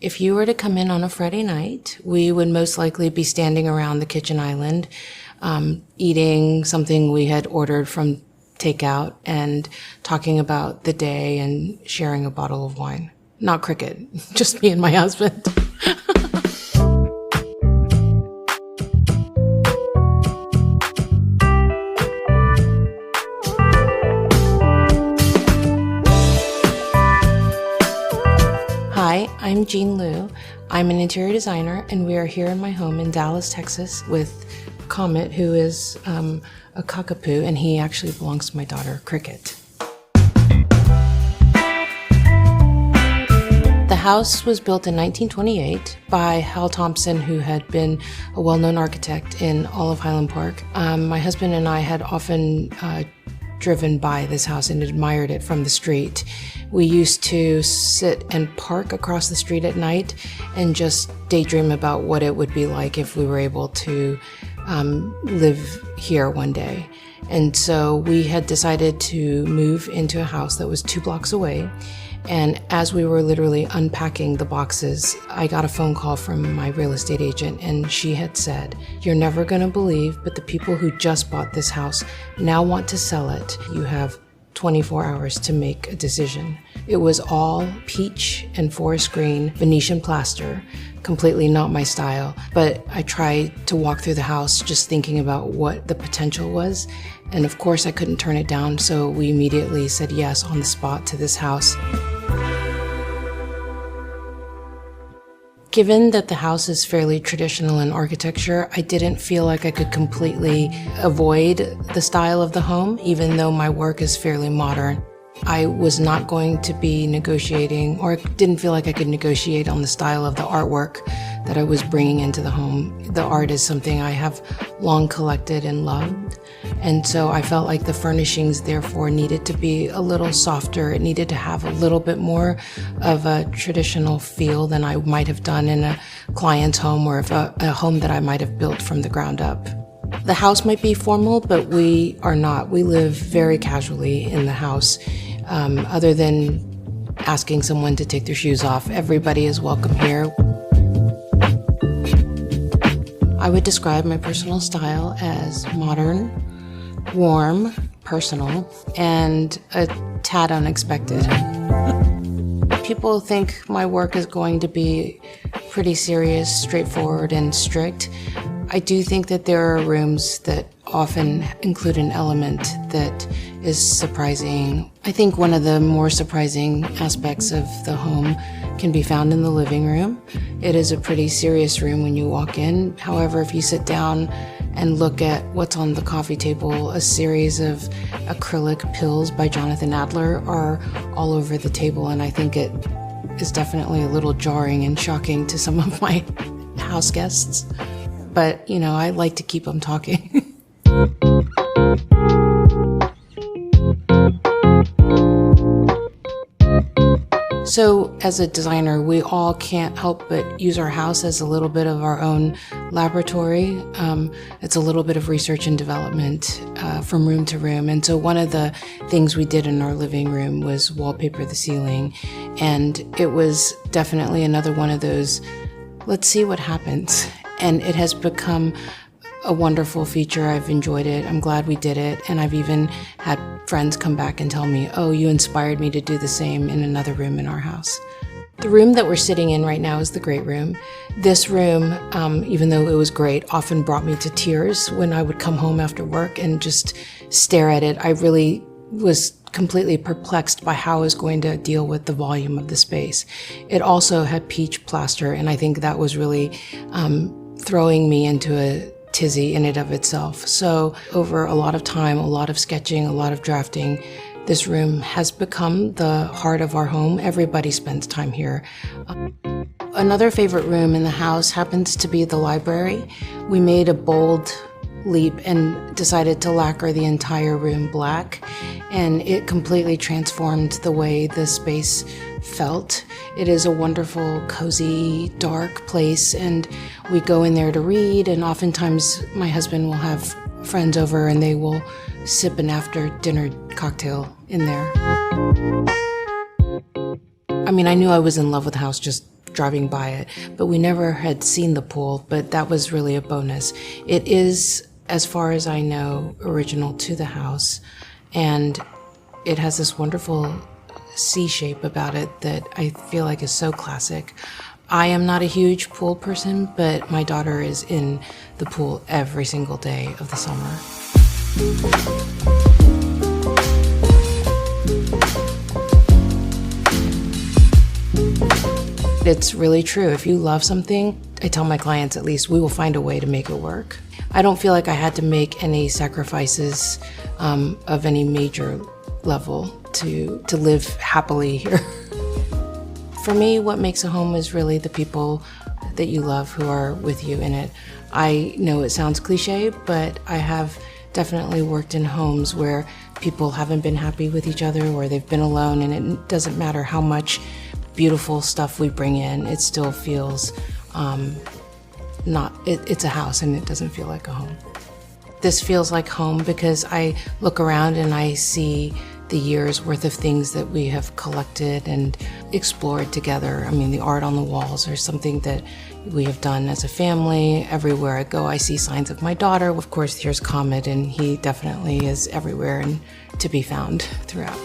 If you were to come in on a Friday night, we would most likely be standing around the kitchen island, eating something we had ordered from takeout and talking about the day and sharing a bottle of wine. Not cricket, just me and my husband. Hi, I'm Jean Liu. I'm an interior designer, and we are here in my home in Dallas, Texas, with Comet, who is a cockapoo, and he actually belongs to my daughter, Cricket. The house was built in 1928 by Hal Thompson, who had been a well-known architect in all of Highland Park. My husband and I had often driven by this house and admired it from the street. We used to sit and park across the street at night and just daydream about what it would be like if we were able to live here one day. And so we had decided to move into a house that was 2 blocks away. And as we were literally unpacking the boxes, I got a phone call from my real estate agent, and she had said, "You're never going to believe, but the people who just bought this house now want to sell it. You have 24 hours to make a decision." It was all peach and forest green Venetian plaster, completely not my style, but I tried to walk through the house just thinking about what the potential was. And of course I couldn't turn it down, so we immediately said yes on the spot to this house. Given that the house is fairly traditional in architecture, I didn't feel like I could completely avoid the style of the home, even though my work is fairly modern. I was not going to be negotiating, or didn't feel like I could negotiate on the style of the artwork that I was bringing into the home. The art is something I have long collected and loved, and so I felt like the furnishings therefore needed to be a little softer. It needed to have a little bit more of a traditional feel than I might have done in a client's home, or if a home that I might have built from the ground up. The house might be formal, but we are not. We live very casually in the house. Other than asking someone to take their shoes off, everybody is welcome here. I would describe my personal style as modern, warm, personal, and a tad unexpected. People think my work is going to be pretty serious, straightforward, and strict. I do think that there are rooms that often include an element that is surprising. I think one of the more surprising aspects of the home can be found in the living room. It is a pretty serious room when you walk in. However, if you sit down and look at what's on the coffee table, a series of acrylic pills by Jonathan Adler are all over the table, and I think it is definitely a little jarring and shocking to some of my house guests. But, you know, I like to keep them talking. So as a designer, we all can't help but use our house as a little bit of our own laboratory. It's a little bit of research and development from room to room. And so one of the things we did in our living room was wallpaper the ceiling. And it was definitely another one of those, let's see what happens. And it has become a wonderful feature. I've enjoyed it. I'm glad we did it. And I've even had friends come back and tell me, "Oh, you inspired me to do the same in another room in our house." The room that we're sitting in right now is the great room. This room, even though it was great, often brought me to tears when I would come home after work and just stare at it. I really was completely perplexed by how I was going to deal with the volume of the space. It also had peach plaster, and I think that was really throwing me into a tizzy in and of itself. So over a lot of time, a lot of sketching, a lot of drafting, this room has become the heart of our home. Everybody spends time here. Another favorite room in the house happens to be the library. We made a bold leap and decided to lacquer the entire room black, and it completely transformed the way the space felt. It is a wonderful, cozy, dark place, and we go in there to read, and oftentimes my husband will have friends over and they will sip an after dinner cocktail in there. I mean, I knew I was in love with the house just driving by it, but we never had seen the pool, but that was really a bonus. It is, as far as I know, original to the house, and it has this wonderful C shape about it that I feel like is so classic. I am not a huge pool person, but my daughter is in the pool every single day of the summer. It's really true. If you love something, I tell my clients at least, we will find a way to make it work. I don't feel like I had to make any sacrifices of any major level to live happily here. For me, what makes a home is really the people that you love who are with you in it. I know it sounds cliche, but I have definitely worked in homes where people haven't been happy with each other, or they've been alone, and it doesn't matter how much beautiful stuff we bring in, it still feels it's a house and it doesn't feel like a home. This feels like home because I look around and I see the years worth of things that we have collected and explored together. I mean, the art on the walls or something that we have done as a family. Everywhere I go, I see signs of my daughter. Of course, here's Comet, and he definitely is everywhere and to be found throughout.